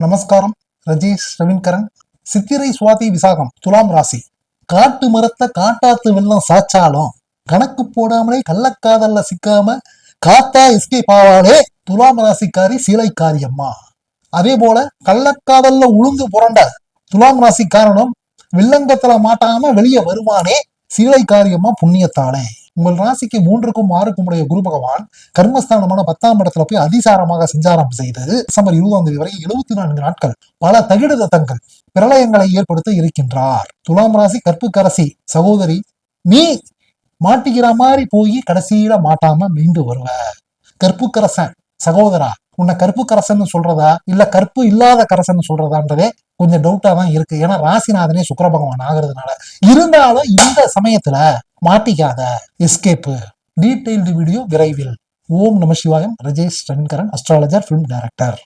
நமஸ்காரம். ரஜேஷ் ரவீன்கரன். சித்திரை சுவாதி விசாகம் துலாம் ராசி. காட்டு மரத்தை காட்டாத்து வெள்ளம் சாச்சாலும் கணக்கு போடாமலே கள்ளக்காதல்ல சிக்காம காத்தா எஸ்கேப் ஆவாளே துலாம் ராசிக்காரி சீலைக்காரி அம்மா. அதே போல கள்ளக்காதல்ல உளுந்து புரண்ட துலாம் ராசிக்காரனும் வில்லங்கத்துல மாட்டாம வெளியே வருவானே சீலைக்காரி அம்மா புண்ணியத்தாளே. உங்கள் ராசிக்கு 3க்கும் 6க்கும் உடைய குரு பகவான் கர்மஸ்தானமான 10ஆம் இடத்துல போய் அதிசாரமாக சஞ்சாரம் செய்து டிசம்பர் 20ஆம் தேதி வரை 74 நாட்கள் பல தகிடுதங்கள் பிரளயங்களை ஏற்படுத்த இருக்கின்றார். துலாம் ராசி கற்புக்கரசி சகோதரி, நீ மாட்டிக்கிற மாதிரி போய் கடைசியில மாட்டாம மீண்டு வருவ. கற்புக்கரசன் சகோதரா, உன்னை கற்புக்கரசன் சொல்றதா இல்ல கற்பு இல்லாத கரசன் சொல்றதான்றதே கொஞ்சம் டவுட்டா தான் இருக்கு. ஏன்னா ராசிநாதனே சுக்கிர பகவான் ஆகிறதுனால. இருந்தாலும் இந்த சமயத்துல மாட்டிக்காத, எஸ்கேப்பு. டீடைல்டு வீடியோ விரைவில். ஓம் நம சிவாயம். Rajesh Raveendran, astrologer, film director.